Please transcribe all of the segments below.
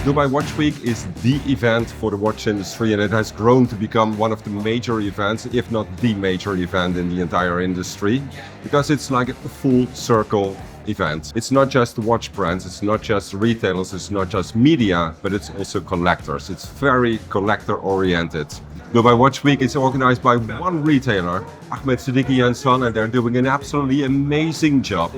Dubai Watch Week is the event for the watch industry, and it has grown to become one of the major events, if not the major event in the entire industry, because it's like a full circle event. It's not just the watch brands, it's not just retailers, it's not just media, but it's also collectors. It's very collector oriented. Dubai Watch Week is organized by one retailer, Ahmed Siddiqui and Son, and they're doing an absolutely amazing job.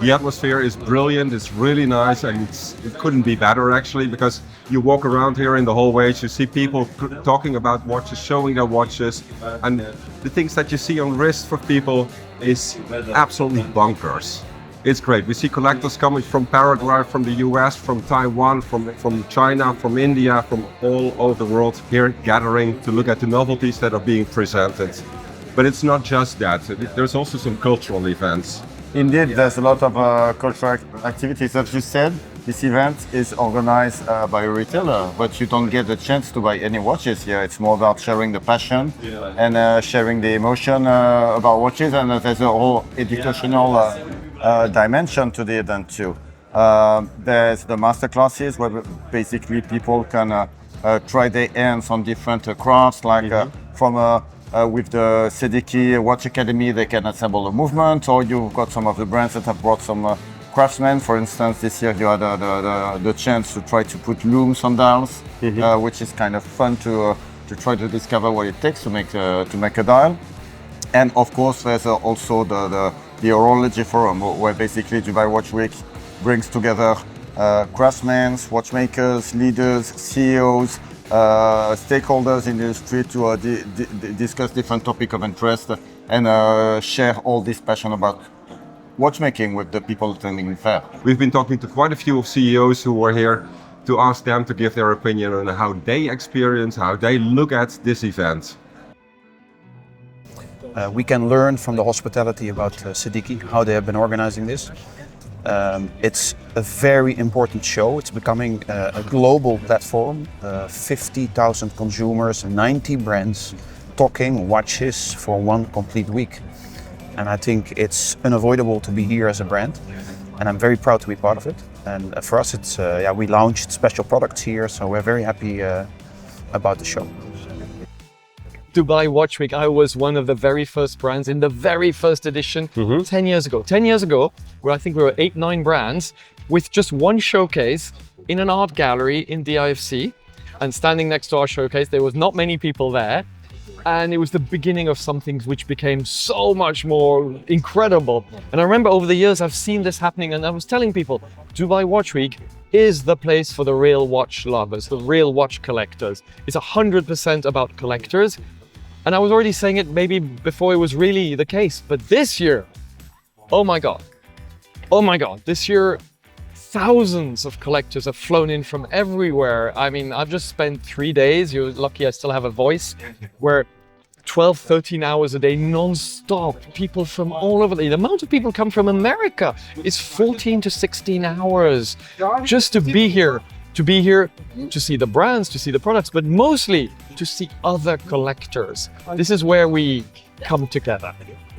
The atmosphere is brilliant, it's really nice, and it couldn't be better actually, because you walk around here in the hallways, you see people talking about watches, showing their watches, and the things that you see on wrists for people is absolutely bonkers. It's great. We see collectors coming from Paraguay, from the US, from Taiwan, from China, from India, from all over the world here gathering to look at the novelties that are being presented. But it's not just that. There's also some cultural events. Indeed, there's a lot of cultural activities. As you said, this event is organized by a retailer, but you don't get the chance to buy any watches here. It's more about sharing the passion and sharing the emotion about watches, and there's a whole educational dimension to the event too. There's the master classes where basically people can try their hands on different crafts, like with the Siddiqui Watch Academy, they can assemble a movement, or you've got some of the brands that have brought some craftsmen. For instance, this year you had the chance to try to put looms on dials, which is kind of fun to try to discover what it takes to make a dial. And of course, there's also the Horology Forum, where basically Dubai Watch Week brings together craftsmen, watchmakers, leaders, CEOs, stakeholders in the industry to discuss different topics of interest and share all this passion about watchmaking with the people attending the fair. We've been talking to quite a few CEOs who were here to ask them to give their opinion on how they experience, how they look at this event. We can learn from the hospitality about Siddiqui, how they have been organizing this. It's a very important show. It's becoming a global platform. 50,000 consumers, 90 brands talking watches for one complete week. And I think it's unavoidable to be here as a brand. And I'm very proud to be part of it. And for us, it's we launched special products here, so we're very happy about the show. Dubai Watch Week, I was one of the very first brands in the very first edition 10 years ago. 10 years ago, where I think we were 8-9 brands with just one showcase in an art gallery in the IFC. And standing next to our showcase, there was not many people there. And it was the beginning of something which became so much more incredible. And I remember over the years, I've seen this happening, and I was telling people, Dubai Watch Week is the place for the real watch lovers, the real watch collectors. It's 100% about collectors. And I was already saying it maybe before it was really the case, but this year, oh my God, this year, thousands of collectors have flown in from everywhere. I mean, I've just spent 3 days, you're lucky I still have a voice, where 12, 13 hours a day, non-stop, people from all over. The amount of people come from America is 14 to 16 hours just to be here. To see the brands, to see the products, but mostly to see other collectors. This is where we come together.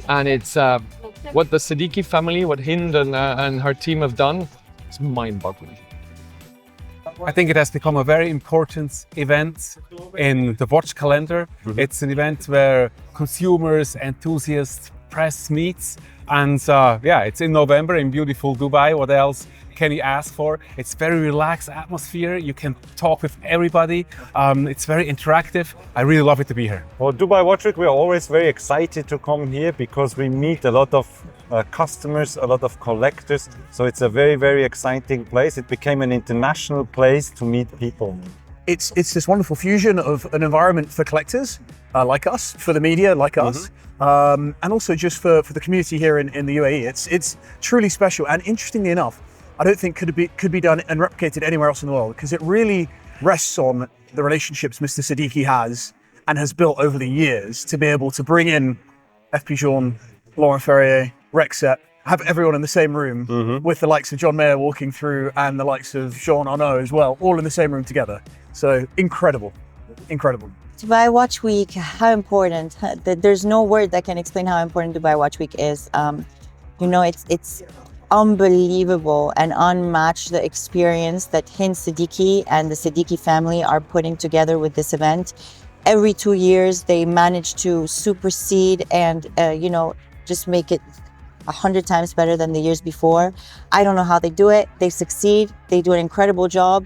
And it's what the Siddiqui family, what Hind and her team have done, it's mind-boggling. I think it has become a very important event in the watch calendar. It's an event where consumers, enthusiasts, press meets. And it's in November in beautiful Dubai. What else can you ask for? It's very relaxed atmosphere. You can talk with everybody. It's very interactive. I really love it to be here. For Dubai Watch Week, we are always very excited to come here because we meet a lot of customers, a lot of collectors. So it's a very, very exciting place. It became an international place to meet people. It's this wonderful fusion of an environment for collectors like us, for the media like us, and also just for the community here in the UAE. It's truly special, and interestingly enough, I don't think could be done and replicated anywhere else in the world, because it really rests on the relationships Mr. Siddiqui has and has built over the years to be able to bring in FP Journe, Laurent Ferrier, Rexet, have everyone in the same room with the likes of John Mayer walking through and the likes of Jean Arnaud as well, all in the same room together. So incredible. Dubai Watch Week, how important? There's no word that can explain how important Dubai Watch Week is. It's unbelievable and unmatched the experience that Hind Siddiqui and the Siddiqui family are putting together with this event. Every 2 years, they manage to supersede and, just make it 100 times better than the years before. I don't know how they do it. They succeed. They do an incredible job.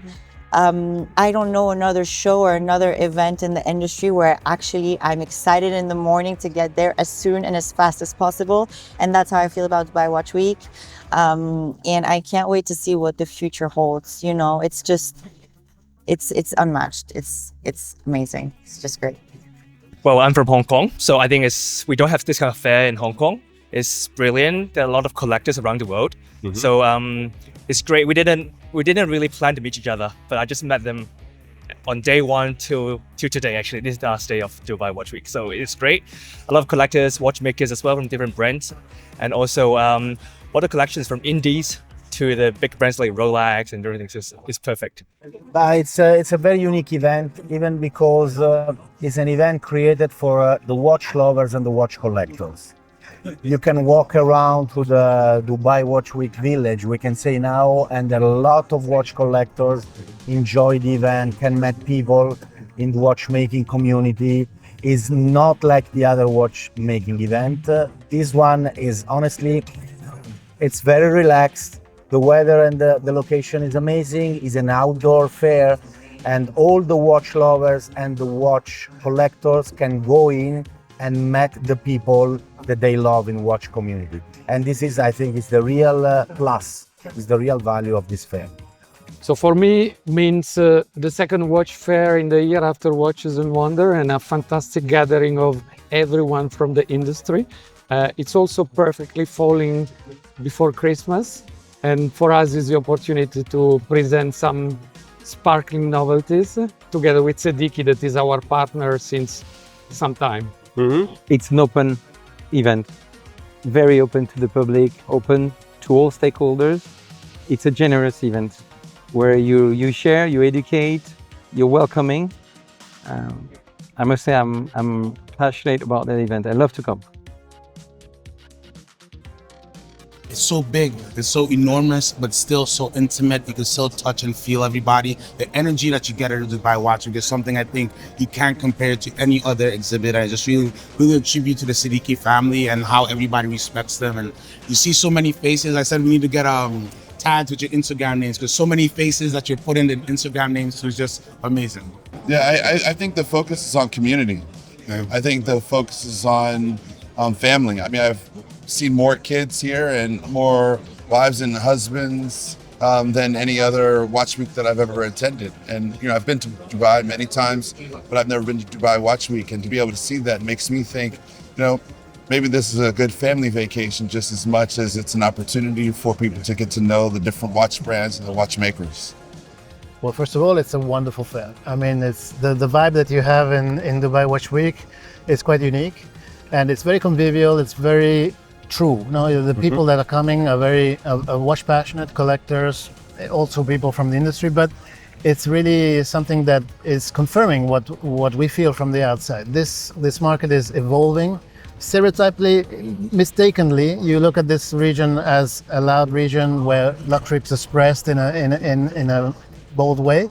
I don't know another show or another event in the industry where actually I'm excited in the morning to get there as soon and as fast as possible. And that's how I feel about Dubai Watch Week. And I can't wait to see what the future holds. It's just, it's unmatched. It's amazing. It's just great. Well, I'm from Hong Kong, so I think we don't have this kind of fair in Hong Kong. It's brilliant. There are a lot of collectors around the world, so it's great. We didn't really plan to meet each other, but I just met them on day one till today. Actually, this is the last day of Dubai Watch Week, so it's great. A lot of collectors, watchmakers as well from different brands, and also all the collections from indies to the big brands like Rolex and everything. So it's perfect. But it's a very unique event, even because it's an event created for the watch lovers and the watch collectors. You can walk around to the Dubai Watch Week village, we can say now, and a lot of watch collectors enjoy the event, can meet people in the watchmaking community. It's not like the other watchmaking event. This one is honestly, it's very relaxed. The weather and the location is amazing. It's an outdoor fair, and all the watch lovers and the watch collectors can go in and meet the people that they love in watch community. And this is, I think, is the real plus, is the real value of this fair. So for me, means the second watch fair in the year after Watches and Wonder, and a fantastic gathering of everyone from the industry. It's also perfectly falling before Christmas. And for us, is the opportunity to present some sparkling novelties together with Siddiqui, that is our partner since some time. It's an open event, very open to the public, open to all stakeholders. It's a generous event where you share, you educate, you're welcoming. I must say I'm passionate about that event. I love to come. It's so big, it's so enormous, but still so intimate. You can still touch and feel everybody. The energy that you get at the Dubai Watch Week is something I think you can't compare to any other exhibit. I just really attribute to the Siddiqui family and how everybody respects them. And you see so many faces. I said we need to get tags with your Instagram names, because so many faces that you're putting in Instagram names is just amazing. Yeah, I think the focus is on community. I think the focus is on family. I mean, I've seen more kids here and more wives and husbands than any other watch week that I've ever attended. And I've been to Dubai many times, but I've never been to Dubai Watch Week. And to be able to see that makes me think, maybe this is a good family vacation just as much as it's an opportunity for people to get to know the different watch brands and the watchmakers. Well, first of all, it's a wonderful fair. I mean, it's the vibe that you have in Dubai Watch Week is quite unique, and it's very convivial. It's very true. The people that are coming are very watch passionate collectors, also people from the industry, but it's really something that is confirming what we feel from the outside. This market is evolving. Stereotypically, mistakenly, you look at this region as a loud region where luxury is expressed in a bold way.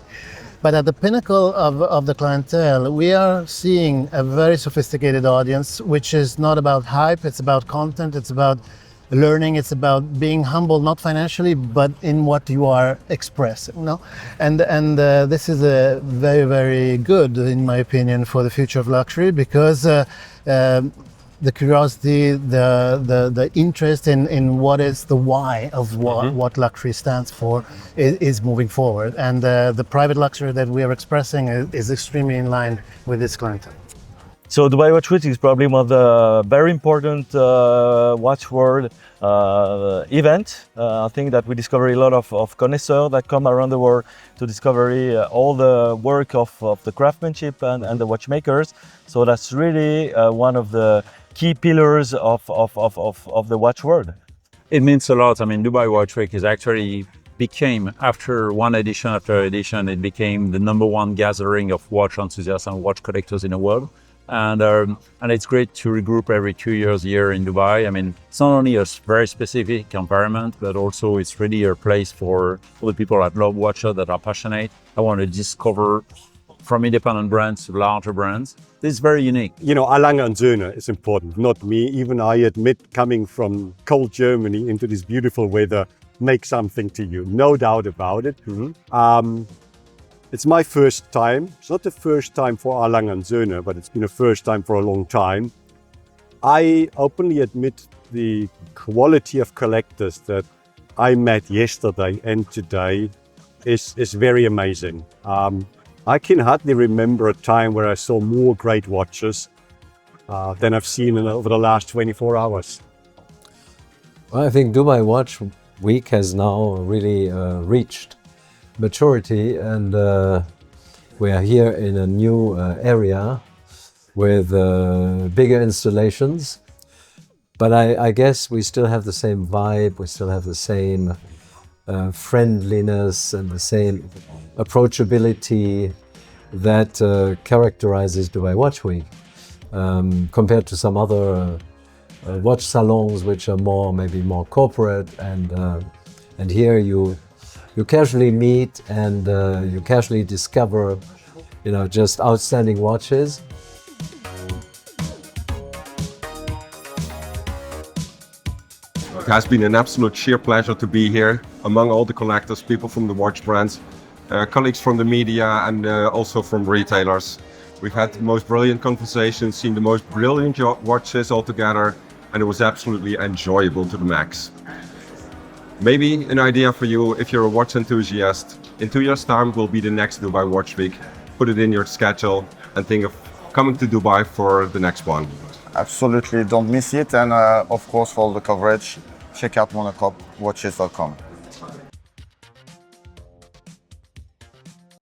But at the pinnacle of the clientele, we are seeing a very sophisticated audience, which is not about hype, it's about content, it's about learning, it's about being humble, not financially, but in what you are expressing. And this is a very, very good, in my opinion, for the future of luxury, because the curiosity, the interest in what is the why of what luxury stands for is moving forward. And the private luxury that we are expressing is extremely in line with this clientele. So Dubai Watch Week is probably one of the very important watch world event. I think that we discover a lot of connoisseurs that come around the world to discover all the work of the craftsmanship and the watchmakers. So that's really one of the key pillars of the watch world. It means a lot. I mean, Dubai Watch Week is actually became, after one edition after edition, it became the #1 gathering of watch enthusiasts and watch collectors in the world. And it's great to regroup every 2 years here in Dubai. I mean, it's not only a very specific environment, but also it's really a place for all the people that love watches, that are passionate. I want to discover from independent brands to larger brands. This is very unique. You know, Erlanger and Söhne is important, not me. Even I admit, coming from cold Germany into this beautiful weather makes something to you, no doubt about it. It's my first time. It's not the first time for Erlanger and Söhne, but it's been a first time for a long time. I openly admit the quality of collectors that I met yesterday and today is very amazing. I can hardly remember a time where I saw more great watches than I've seen over the last 24 hours. Well, I think Dubai Watch Week has now really reached maturity, and we are here in a new area with bigger installations. But I guess we still have the same vibe, we still have the same friendliness and the same approachability that characterizes Dubai Watch Week, compared to some other watch salons which are maybe more corporate, and here you casually meet and you casually discover, just outstanding watches. It has been an absolute sheer pleasure to be here among all the collectors, people from the watch brands, colleagues from the media, and also from retailers. We've had the most brilliant conversations, seen the most brilliant watches all together, and it was absolutely enjoyable to the max. Maybe an idea for you, if you're a watch enthusiast, in 2 years' time will be the next Dubai Watch Week. Put it in your schedule and think of coming to Dubai for the next one. Absolutely, don't miss it. And of course, for all the coverage, check out monochrome watches.com.